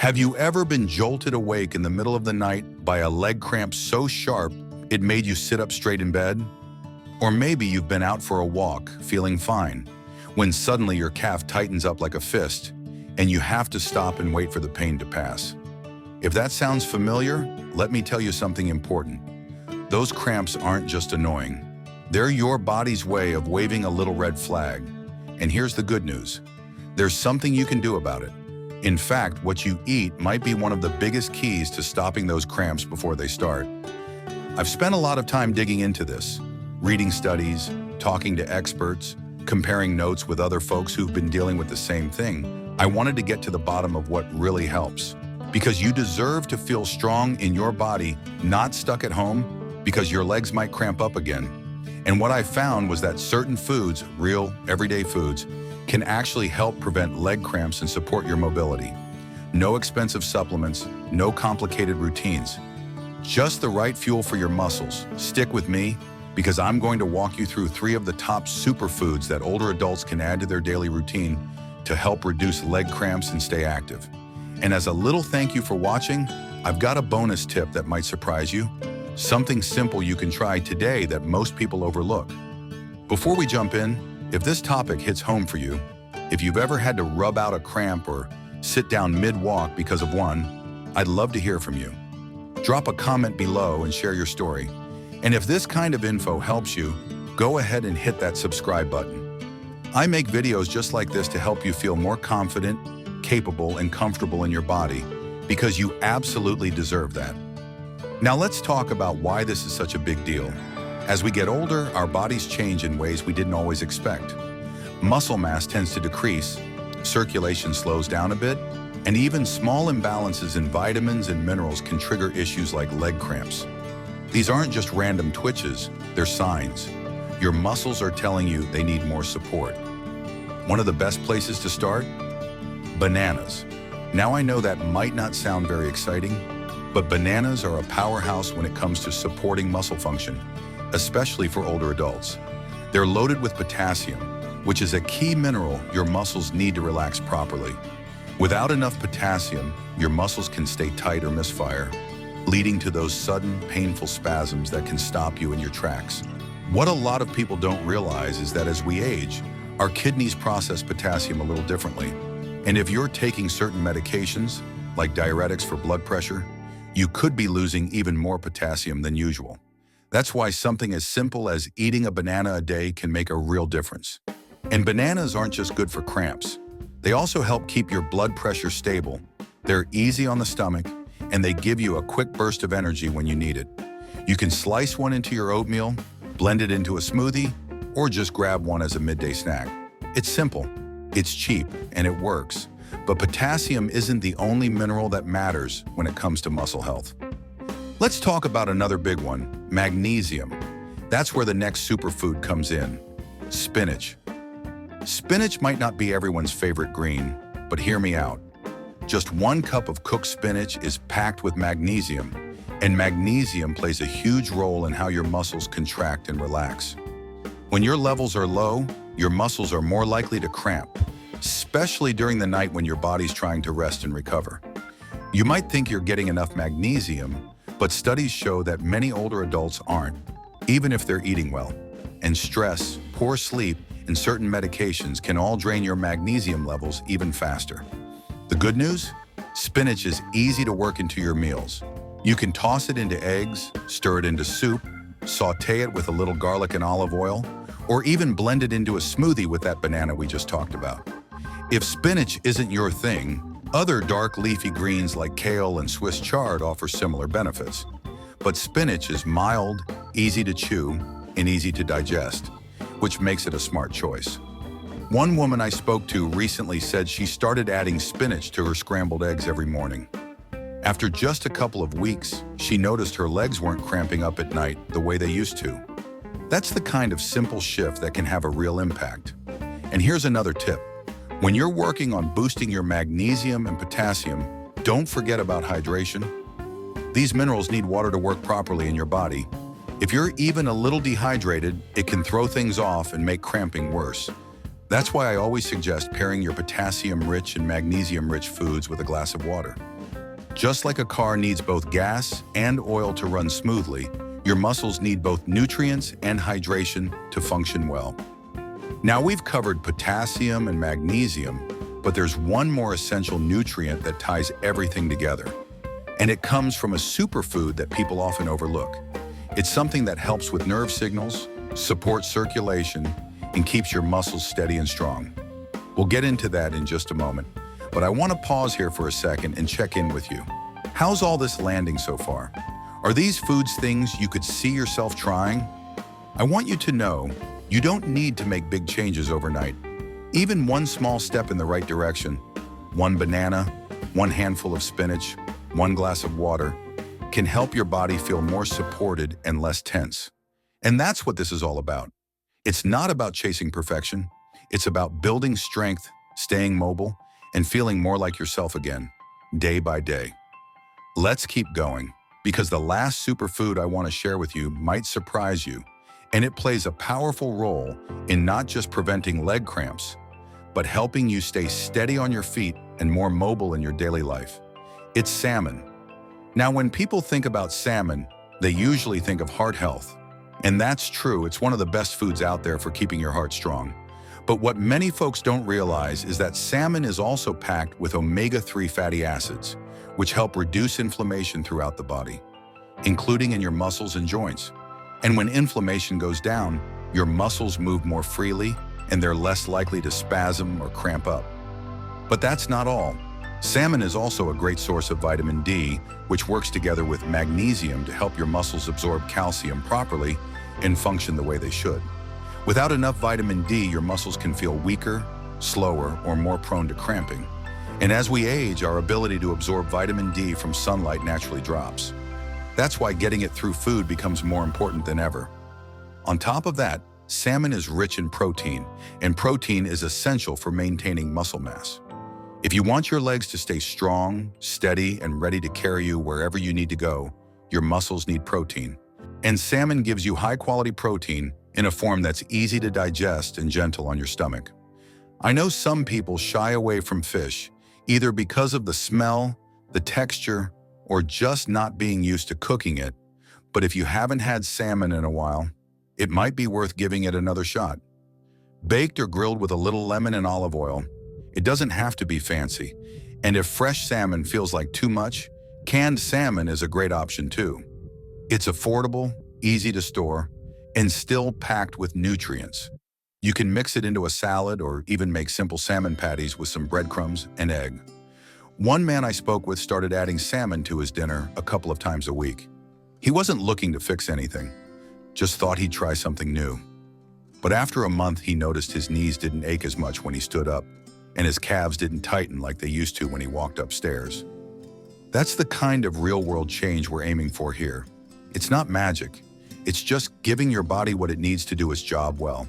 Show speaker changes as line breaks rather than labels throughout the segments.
Have you ever been jolted awake in the middle of the night by a leg cramp so sharp it made you sit up straight in bed? Or maybe you've been out for a walk, feeling fine, when suddenly your calf tightens up like a fist, and you have to stop and wait for the pain to pass. If that sounds familiar, let me tell you something important. Those cramps aren't just annoying. They're your body's way of waving a little red flag. And here's the good news. There's something you can do about it. In fact, what you eat might be one of the biggest keys to stopping those cramps before they start. I've spent a lot of time digging into this, reading studies, talking to experts, comparing notes with other folks who've been dealing with the same thing. I wanted to get to the bottom of what really helps. Because you deserve to feel strong in your body, not stuck at home, because your legs might cramp up again. And what I found was that certain foods, real, everyday foods, can actually help prevent leg cramps and support your mobility. No expensive supplements, no complicated routines. Just the right fuel for your muscles. Stick with me, because I'm going to walk you through 3 of the top superfoods that older adults can add to their daily routine to help reduce leg cramps and stay active. And as a little thank you for watching, I've got a bonus tip that might surprise you. Something simple you can try today that most people overlook. Before we jump in, if this topic hits home for you, if you've ever had to rub out a cramp or sit down mid-walk because of one, I'd love to hear from you. Drop a comment below and share your story. And if this kind of info helps you, go ahead and hit that subscribe button. I make videos just like this to help you feel more confident, capable, and comfortable in your body, because you absolutely deserve that. Now let's talk about why this is such a big deal. As we get older, our bodies change in ways we didn't always expect. Muscle mass tends to decrease, circulation slows down a bit, and even small imbalances in vitamins and minerals can trigger issues like leg cramps. These aren't just random twitches, they're signs. Your muscles are telling you they need more support. One of the best places to start? Bananas. Now I know that might not sound very exciting, but bananas are a powerhouse when it comes to supporting muscle function, especially for older adults. They're loaded with potassium, which is a key mineral your muscles need to relax properly. Without enough potassium, your muscles can stay tight or misfire, leading to those sudden, painful spasms that can stop you in your tracks. What a lot of people don't realize is that as we age, our kidneys process potassium a little differently. And if you're taking certain medications, like diuretics for blood pressure, you could be losing even more potassium than usual. That's why something as simple as eating a banana a day can make a real difference. And bananas aren't just good for cramps. They also help keep your blood pressure stable. They're easy on the stomach, and they give you a quick burst of energy when you need it. You can slice one into your oatmeal, blend it into a smoothie, or just grab one as a midday snack. It's simple, it's cheap, and it works. But potassium isn't the only mineral that matters when it comes to muscle health. Let's talk about another big one, magnesium. That's where the next superfood comes in, spinach. Spinach might not be everyone's favorite green, but hear me out. Just 1 cup of cooked spinach is packed with magnesium, and magnesium plays a huge role in how your muscles contract and relax. When your levels are low, your muscles are more likely to cramp, especially during the night when your body's trying to rest and recover. You might think you're getting enough magnesium, but studies show that many older adults aren't, even if they're eating well. And stress, poor sleep, and certain medications can all drain your magnesium levels even faster. The good news? Spinach is easy to work into your meals. You can toss it into eggs, stir it into soup, saute it with a little garlic and olive oil, or even blend it into a smoothie with that banana we just talked about. If spinach isn't your thing, other dark leafy greens like kale and Swiss chard offer similar benefits. But spinach is mild, easy to chew, and easy to digest, which makes it a smart choice. One woman I spoke to recently said she started adding spinach to her scrambled eggs every morning. After just a couple of weeks, she noticed her legs weren't cramping up at night the way they used to. That's the kind of simple shift that can have a real impact. And here's another tip. When you're working on boosting your magnesium and potassium, don't forget about hydration. These minerals need water to work properly in your body. If you're even a little dehydrated, it can throw things off and make cramping worse. That's why I always suggest pairing your potassium-rich and magnesium-rich foods with a glass of water. Just like a car needs both gas and oil to run smoothly, your muscles need both nutrients and hydration to function well. Now we've covered potassium and magnesium, but there's one more essential nutrient that ties everything together. And it comes from a superfood that people often overlook. It's something that helps with nerve signals, supports circulation, and keeps your muscles steady and strong. We'll get into that in just a moment, but I want to pause here for a second and check in with you. How's all this landing so far? Are these foods things you could see yourself trying? I want you to know you don't need to make big changes overnight. Even one small step in the right direction, one banana, one handful of spinach, one glass of water, can help your body feel more supported and less tense. And that's what this is all about. It's not about chasing perfection. It's about building strength, staying mobile, and feeling more like yourself again, day by day. Let's keep going, because the last superfood I want to share with you might surprise you, and it plays a powerful role in not just preventing leg cramps, but helping you stay steady on your feet and more mobile in your daily life. It's salmon. Now, when people think about salmon, they usually think of heart health. And that's true, it's one of the best foods out there for keeping your heart strong. But what many folks don't realize is that salmon is also packed with omega-3 fatty acids, which help reduce inflammation throughout the body, including in your muscles and joints. And when inflammation goes down, your muscles move more freely and they're less likely to spasm or cramp up. But that's not all. Salmon is also a great source of vitamin D, which works together with magnesium to help your muscles absorb calcium properly and function the way they should. Without enough vitamin D, your muscles can feel weaker, slower, or more prone to cramping. And as we age, our ability to absorb vitamin D from sunlight naturally drops. That's why getting it through food becomes more important than ever. On top of that, salmon is rich in protein, and protein is essential for maintaining muscle mass. If you want your legs to stay strong, steady, and ready to carry you wherever you need to go, your muscles need protein. And salmon gives you high-quality protein in a form that's easy to digest and gentle on your stomach. I know some people shy away from fish, either because of the smell, the texture, or just not being used to cooking it. But if you haven't had salmon in a while, it might be worth giving it another shot. Baked or grilled with a little lemon and olive oil, it doesn't have to be fancy. And if fresh salmon feels like too much, canned salmon is a great option too. It's affordable, easy to store, and still packed with nutrients. You can mix it into a salad or even make simple salmon patties with some breadcrumbs and egg. One man I spoke with started adding salmon to his dinner a couple of times a week. He wasn't looking to fix anything, just thought he'd try something new. But after a month, he noticed his knees didn't ache as much when he stood up, and his calves didn't tighten like they used to when he walked upstairs. That's the kind of real-world change we're aiming for here. It's not magic. It's just giving your body what it needs to do its job well.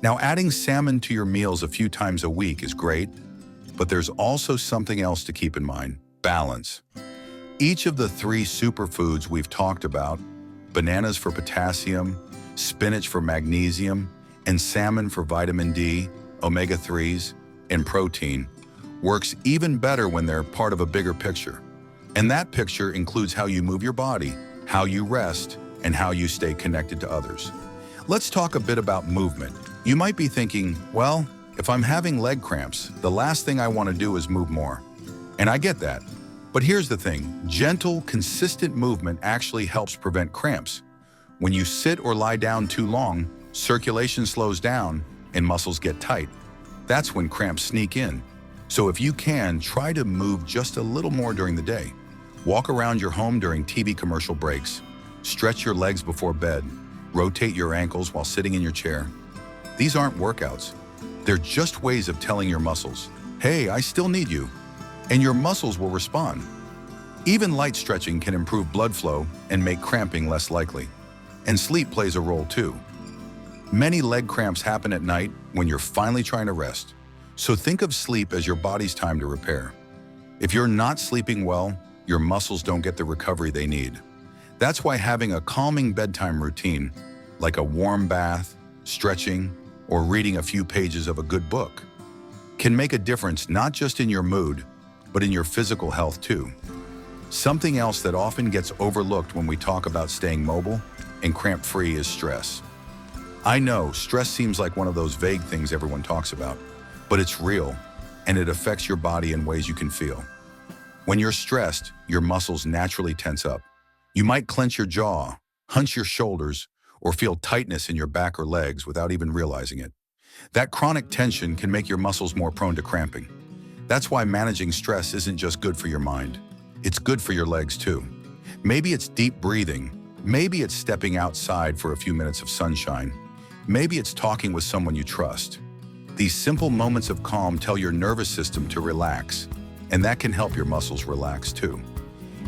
Now, adding salmon to your meals a few times a week is great, but there's also something else to keep in mind: balance. Each of the 3 superfoods we've talked about, bananas for potassium, spinach for magnesium, and salmon for vitamin D, omega-3s, and protein, works even better when they're part of a bigger picture. And that picture includes how you move your body, how you rest, and how you stay connected to others. Let's talk a bit about movement. You might be thinking, well, if I'm having leg cramps, the last thing I want to do is move more. And I get that. But here's the thing, gentle, consistent movement actually helps prevent cramps. When you sit or lie down too long, circulation slows down and muscles get tight. That's when cramps sneak in. So if you can, try to move just a little more during the day. Walk around your home during TV commercial breaks. Stretch your legs before bed. Rotate your ankles while sitting in your chair. These aren't workouts. They're just ways of telling your muscles, hey, I still need you. And your muscles will respond. Even light stretching can improve blood flow and make cramping less likely. And sleep plays a role too. Many leg cramps happen at night when you're finally trying to rest. So think of sleep as your body's time to repair. If you're not sleeping well, your muscles don't get the recovery they need. That's why having a calming bedtime routine, like a warm bath, stretching, or reading a few pages of a good book, can make a difference not just in your mood, but in your physical health too. Something else that often gets overlooked when we talk about staying mobile and cramp-free is stress. I know stress seems like one of those vague things everyone talks about, but it's real, and it affects your body in ways you can feel. When you're stressed, your muscles naturally tense up. You might clench your jaw, hunch your shoulders, or feel tightness in your back or legs without even realizing it. That chronic tension can make your muscles more prone to cramping. That's why managing stress isn't just good for your mind. It's good for your legs too. Maybe it's deep breathing. Maybe it's stepping outside for a few minutes of sunshine. Maybe it's talking with someone you trust. These simple moments of calm tell your nervous system to relax, and that can help your muscles relax too.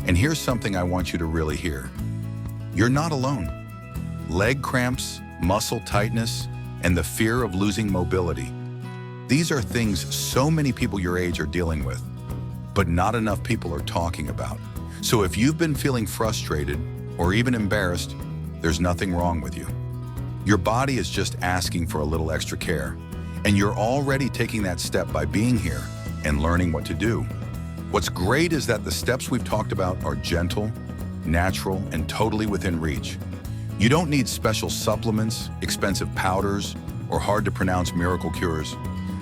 And here's something I want you to really hear. You're not alone. Leg cramps, muscle tightness, and the fear of losing mobility. These are things so many people your age are dealing with, but not enough people are talking about. So if you've been feeling frustrated or even embarrassed, there's nothing wrong with you. Your body is just asking for a little extra care, and you're already taking that step by being here and learning what to do. What's great is that the steps we've talked about are gentle, natural, and totally within reach. You don't need special supplements, expensive powders, or hard-to-pronounce miracle cures.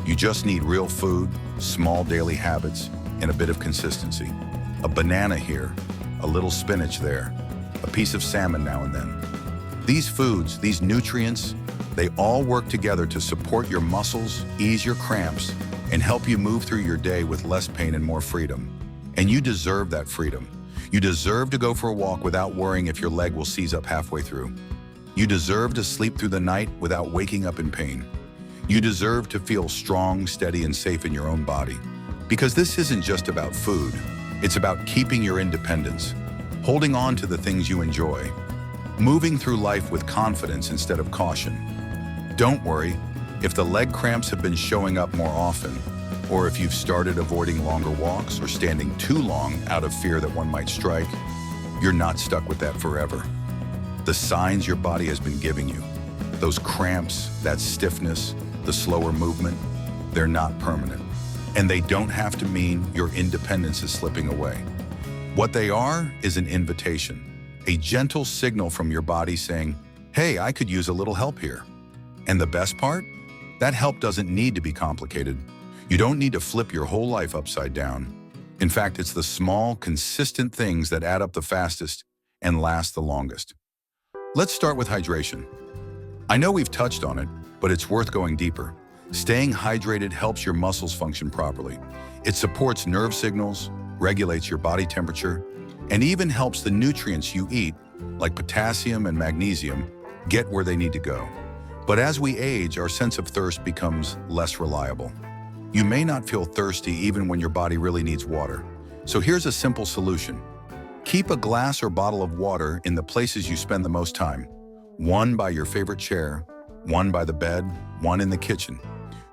You just need real food, small daily habits, and a bit of consistency. A banana here, a little spinach there, a piece of salmon now and then. These foods, these nutrients, they all work together to support your muscles, ease your cramps, and help you move through your day with less pain and more freedom. And you deserve that freedom. You deserve to go for a walk without worrying if your leg will seize up halfway through. You deserve to sleep through the night without waking up in pain. You deserve to feel strong, steady, and safe in your own body. Because this isn't just about food. It's about keeping your independence, holding on to the things you enjoy, moving through life with confidence instead of caution. Don't worry, if the leg cramps have been showing up more often, or if you've started avoiding longer walks or standing too long out of fear that one might strike, you're not stuck with that forever. The signs your body has been giving you, those cramps, that stiffness, the slower movement, they're not permanent. And they don't have to mean your independence is slipping away. What they are is an invitation, a gentle signal from your body saying, hey, I could use a little help here. And the best part? That help doesn't need to be complicated. You don't need to flip your whole life upside down. In fact, it's the small, consistent things that add up the fastest and last the longest. Let's start with hydration. I know we've touched on it, but it's worth going deeper. Staying hydrated helps your muscles function properly. It supports nerve signals, regulates your body temperature, and even helps the nutrients you eat, like potassium and magnesium, get where they need to go. But as we age, our sense of thirst becomes less reliable. You may not feel thirsty even when your body really needs water. So here's a simple solution. Keep a glass or bottle of water in the places you spend the most time. One by your favorite chair, one by the bed, one in the kitchen.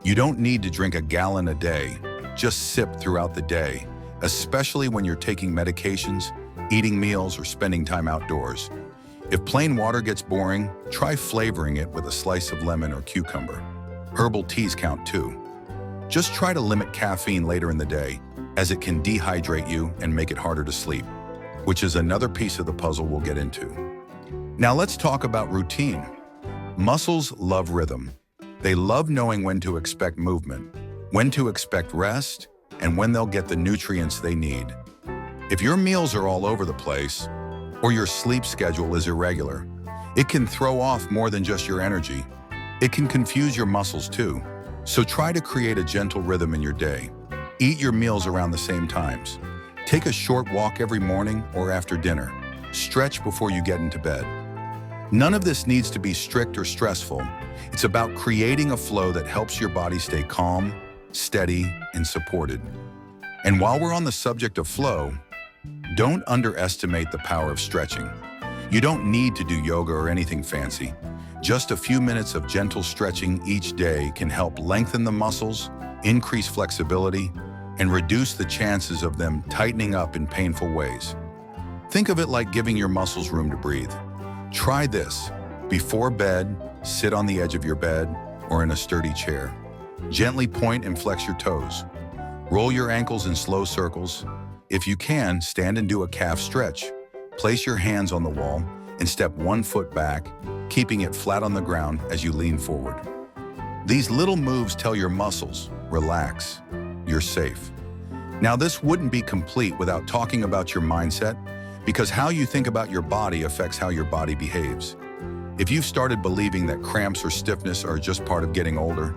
You don't need to drink a gallon a day. Just sip throughout the day, especially when you're taking medications, eating meals, or spending time outdoors. If plain water gets boring, try flavoring it with a slice of lemon or cucumber. Herbal teas count too. Just try to limit caffeine later in the day, as it can dehydrate you and make it harder to sleep, which is another piece of the puzzle we'll get into. Now let's talk about routine. Muscles love rhythm. They love knowing when to expect movement, when to expect rest, and when they'll get the nutrients they need. If your meals are all over the place, or your sleep schedule is irregular, it can throw off more than just your energy. It can confuse your muscles too. So try to create a gentle rhythm in your day. Eat your meals around the same times. Take a short walk every morning or after dinner. Stretch before you get into bed. None of this needs to be strict or stressful. It's about creating a flow that helps your body stay calm, steady, and supported. And while we're on the subject of flow, don't underestimate the power of stretching. You don't need to do yoga or anything fancy. Just a few minutes of gentle stretching each day can help lengthen the muscles, increase flexibility, and reduce the chances of them tightening up in painful ways. Think of it like giving your muscles room to breathe. Try this. Before bed, sit on the edge of your bed or in a sturdy chair. Gently point and flex your toes. Roll your ankles in slow circles. If you can, stand and do a calf stretch. Place your hands on the wall and step 1 foot back, keeping it flat on the ground as you lean forward. These little moves tell your muscles, relax, you're safe. Now, this wouldn't be complete without talking about your mindset, because how you think about your body affects how your body behaves. If you've started believing that cramps or stiffness are just part of getting older,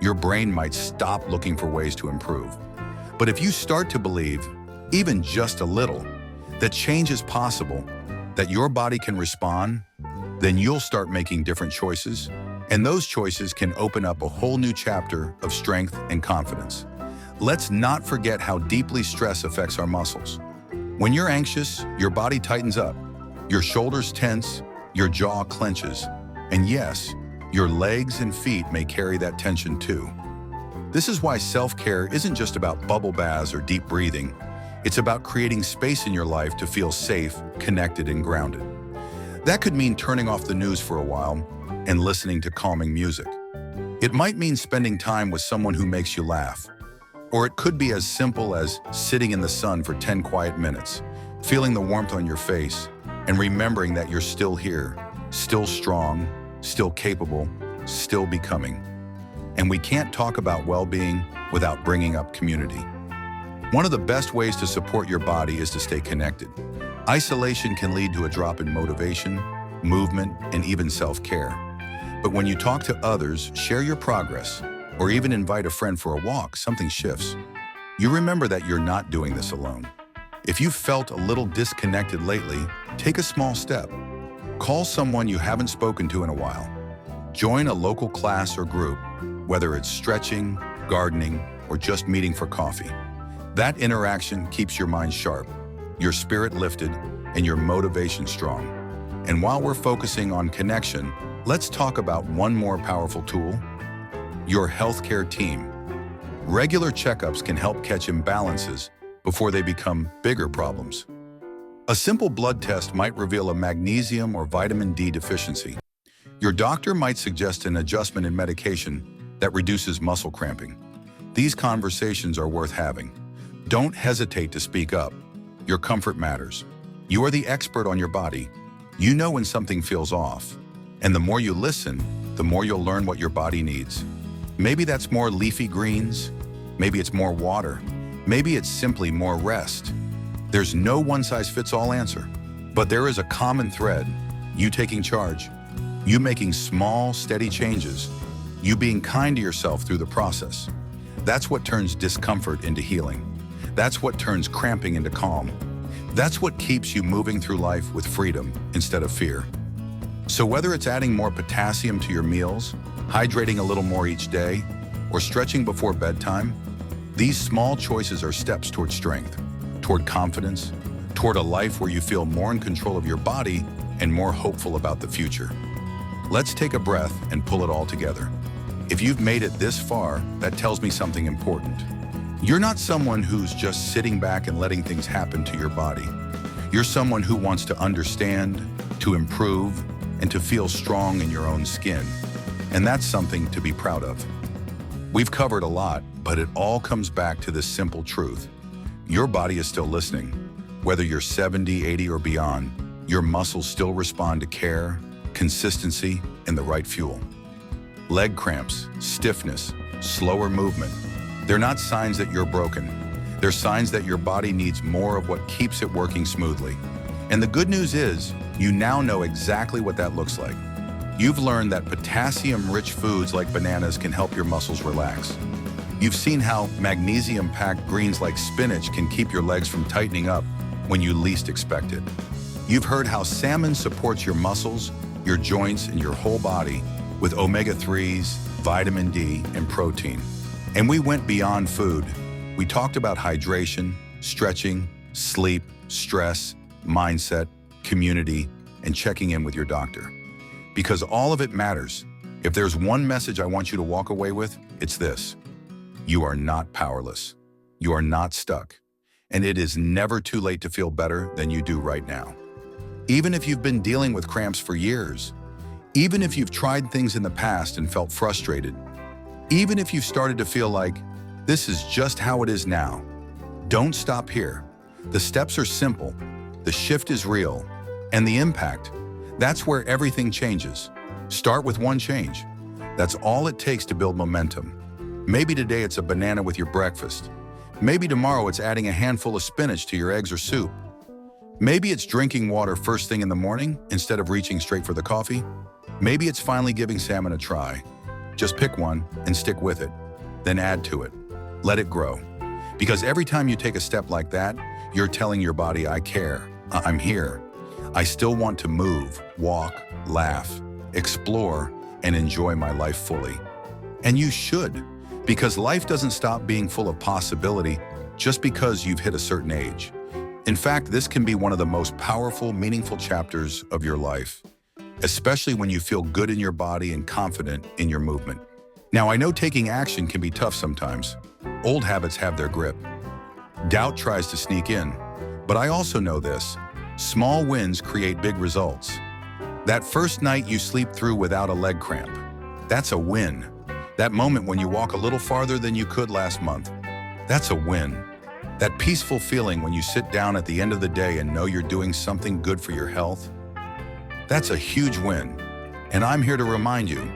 your brain might stop looking for ways to improve. But if you start to believe, even just a little, that change is possible, that your body can respond, then you'll start making different choices, and those choices can open up a whole new chapter of strength and confidence. Let's not forget how deeply stress affects our muscles. When you're anxious, your body tightens up, your shoulders tense, your jaw clenches, and yes, your legs and feet may carry that tension too. This is why self-care isn't just about bubble baths or deep breathing. It's about creating space in your life to feel safe, connected, and grounded. That could mean turning off the news for a while and listening to calming music. It might mean spending time with someone who makes you laugh. Or it could be as simple as sitting in the sun for 10 quiet minutes, feeling the warmth on your face, and remembering that you're still here, still strong, still capable, still becoming. And we can't talk about well-being without bringing up community. One of the best ways to support your body is to stay connected. Isolation can lead to a drop in motivation, movement, and even self-care. But when you talk to others, share your progress, or even invite a friend for a walk, something shifts. You remember that you're not doing this alone. If you've felt a little disconnected lately, take a small step. Call someone you haven't spoken to in a while. Join a local class or group, whether it's stretching, gardening, or just meeting for coffee. That interaction keeps your mind sharp, your spirit lifted, and your motivation strong. And while we're focusing on connection, let's talk about one more powerful tool: your healthcare team. Regular checkups can help catch imbalances before they become bigger problems. A simple blood test might reveal a magnesium or vitamin D deficiency. Your doctor might suggest an adjustment in medication that reduces muscle cramping. These conversations are worth having. Don't hesitate to speak up. Your comfort matters. You are the expert on your body. You know when something feels off. And the more you listen, the more you'll learn what your body needs. Maybe that's more leafy greens. Maybe it's more water. Maybe it's simply more rest. There's no one-size-fits-all answer. But there is a common thread: you taking charge. You making small, steady changes. You being kind to yourself through the process. That's what turns discomfort into healing. That's what turns cramping into calm. That's what keeps you moving through life with freedom instead of fear. So whether it's adding more potassium to your meals, hydrating a little more each day, or stretching before bedtime, these small choices are steps toward strength, toward confidence, toward a life where you feel more in control of your body and more hopeful about the future. Let's take a breath and pull it all together. If you've made it this far, that tells me something important. You're not someone who's just sitting back and letting things happen to your body. You're someone who wants to understand, to improve, and to feel strong in your own skin. And that's something to be proud of. We've covered a lot, but it all comes back to this simple truth. Your body is still listening. Whether you're 70, 80, or beyond, your muscles still respond to care, consistency, and the right fuel. Leg cramps, stiffness, slower movement, they're not signs that you're broken. They're signs that your body needs more of what keeps it working smoothly. And the good news is, you now know exactly what that looks like. You've learned that potassium-rich foods like bananas can help your muscles relax. You've seen how magnesium-packed greens like spinach can keep your legs from tightening up when you least expect it. You've heard how salmon supports your muscles, your joints, and your whole body with omega-3s, vitamin D, and protein. And we went beyond food. We talked about hydration, stretching, sleep, stress, mindset, community, and checking in with your doctor. Because all of it matters. If there's one message I want you to walk away with, it's this: you are not powerless. You are not stuck. And it is never too late to feel better than you do right now. Even if you've been dealing with cramps for years, even if you've tried things in the past and felt frustrated, even if you've started to feel like this is just how it is now, don't stop here. The steps are simple, the shift is real, and the impact, that's where everything changes. Start with one change. That's all it takes to build momentum. Maybe today it's a banana with your breakfast. Maybe tomorrow it's adding a handful of spinach to your eggs or soup. Maybe it's drinking water first thing in the morning instead of reaching straight for the coffee. Maybe it's finally giving salmon a try. Just pick one and stick with it, then add to it. Let it grow. Because every time you take a step like that, you're telling your body, I care, I'm here. I still want to move, walk, laugh, explore, and enjoy my life fully. And you should, because life doesn't stop being full of possibility just because you've hit a certain age. In fact, this can be one of the most powerful, meaningful chapters of your life, especially when you feel good in your body and confident in your movement. Now, I know taking action can be tough sometimes. Old habits have their grip. Doubt tries to sneak in. But I also know this: small wins create big results. That first night you sleep through without a leg cramp, that's a win. That moment when you walk a little farther than you could last month, that's a win. That peaceful feeling when you sit down at the end of the day and know you're doing something good for your health, that's a huge win. And I'm here to remind you,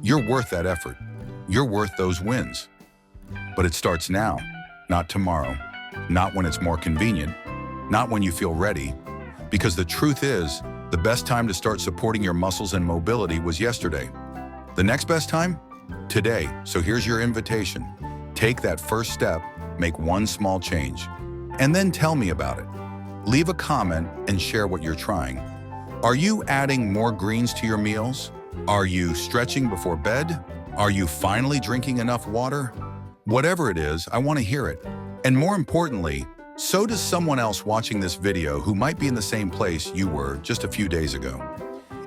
you're worth that effort. You're worth those wins. But it starts now, not tomorrow, not when it's more convenient, not when you feel ready. Because the truth is, the best time to start supporting your muscles and mobility was yesterday. The next best time? Today. So here's your invitation. Take that first step, make one small change, and then tell me about it. Leave a comment and share what you're trying. Are you adding more greens to your meals? Are you stretching before bed? Are you finally drinking enough water? Whatever it is, I want to hear it. And more importantly, so does someone else watching this video who might be in the same place you were just a few days ago.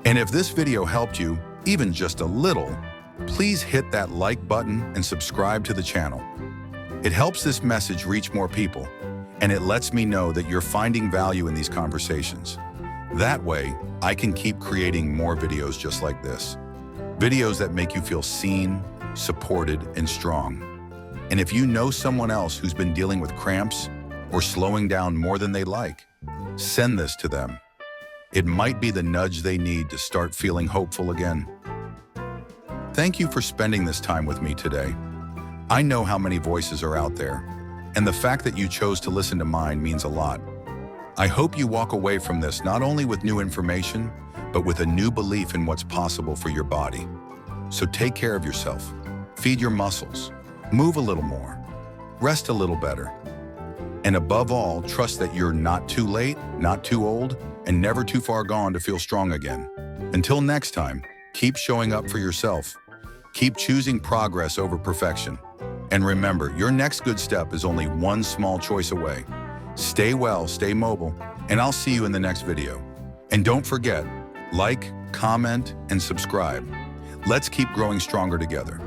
And if this video helped you, even just a little, please hit that like button and subscribe to the channel. It helps this message reach more people, and it lets me know that you're finding value in these conversations. That way, I can keep creating more videos just like this. Videos that make you feel seen, supported, and strong. And if you know someone else who's been dealing with cramps or slowing down more than they like, send this to them. It might be the nudge they need to start feeling hopeful again. Thank you for spending this time with me today. I know how many voices are out there, and the fact that you chose to listen to mine means a lot. I hope you walk away from this not only with new information, but with a new belief in what's possible for your body. So take care of yourself, feed your muscles, move a little more, rest a little better. And above all, trust that you're not too late, not too old, and never too far gone to feel strong again. Until next time, keep showing up for yourself. Keep choosing progress over perfection. And remember, your next good step is only one small choice away. Stay well, stay mobile, and I'll see you in the next video. And don't forget, like, comment, and subscribe. Let's keep growing stronger together.